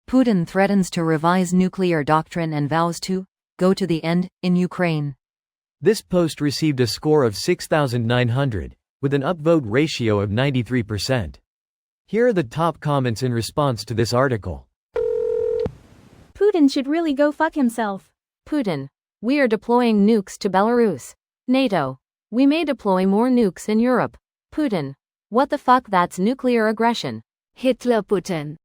Putin threatens to revise nuclear doctrine and vows to go to the end in Ukraine. This post received a score of 6,900, with an upvote ratio of 93%. Here are the top comments in response to this article. Putin should really go fuck himself. Putin, we are deploying nukes to Belarus. NATO, we may deploy more nukes in Europe. Putin, what the fuck, that's nuclear aggression. Hitler Putin.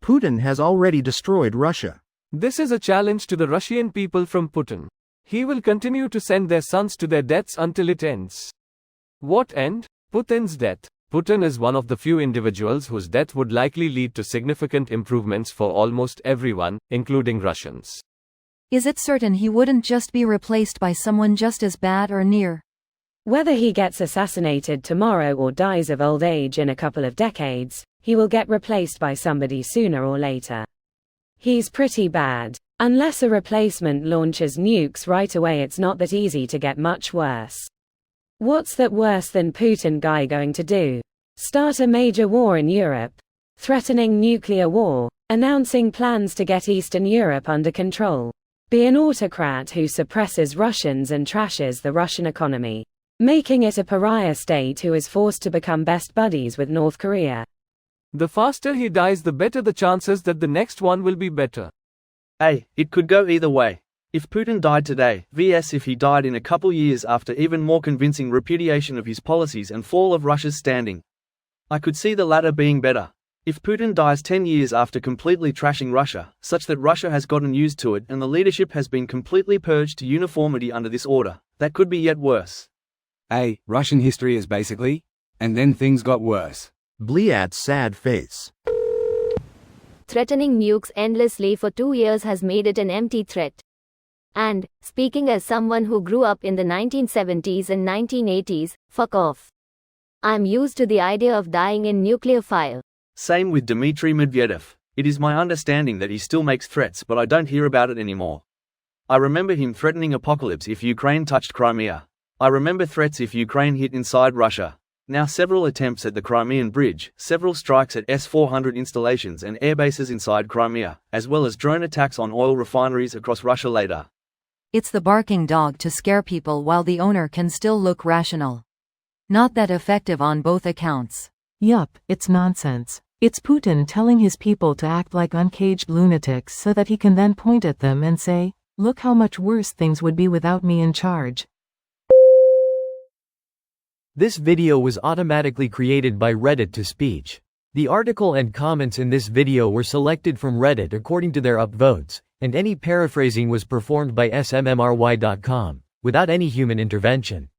Putin has already destroyed Russia. This is a challenge to the Russian people from Putin. He will continue to send their sons to their deaths until it ends. What end? Putin's death. Putin is one of the few individuals whose death would likely lead to significant improvements for almost everyone, including Russians. Is it certain he wouldn't just be replaced by someone just as bad or near? Whether he gets assassinated tomorrow or dies of old age in a couple of decades, he will get replaced by somebody sooner or later. He's pretty bad. Unless a replacement launches nukes right away, it's not that easy to get much worse. What's that worse than Putin guy going to do? Start a major war in Europe? Threatening nuclear war? Announcing plans to get Eastern Europe under control? Be an autocrat who suppresses Russians and trashes the Russian economy, making it a pariah state who is forced to become best buddies with North Korea. The faster he dies, the better the chances that the next one will be better. Hey, it could go either way. If Putin died today, vs if he died in a couple years after even more convincing repudiation of his policies and fall of Russia's standing. I could see the latter being better. If Putin dies 10 years after completely trashing Russia, such that Russia has gotten used to it and the leadership has been completely purged to uniformity under this order, that could be yet worse. Hey, Russian history is basically, and then things got worse. Bliat's sad face. Threatening nukes endlessly for 2 years has made it an empty threat. And, speaking as someone who grew up in the 1970s and 1980s, fuck off. I'm used to the idea of dying in nuclear fire. Same with Dmitry Medvedev. It is my understanding that he still makes threats, but I don't hear about it anymore. I remember him threatening apocalypse if Ukraine touched Crimea. I remember threats if Ukraine hit inside Russia. Now several attempts at the Crimean Bridge, several strikes at S-400 installations and airbases inside Crimea, as well as drone attacks on oil refineries across Russia later. It's the barking dog to scare people while the owner can still look rational. Not that effective on both accounts. Yup, it's nonsense. It's Putin telling his people to act like uncaged lunatics so that he can then point at them and say, "Look how much worse things would be without me in charge." This video was automatically created by Reddit to speech. The article and comments in this video were selected from Reddit according to their upvotes, and any paraphrasing was performed by smmry.com, without any human intervention.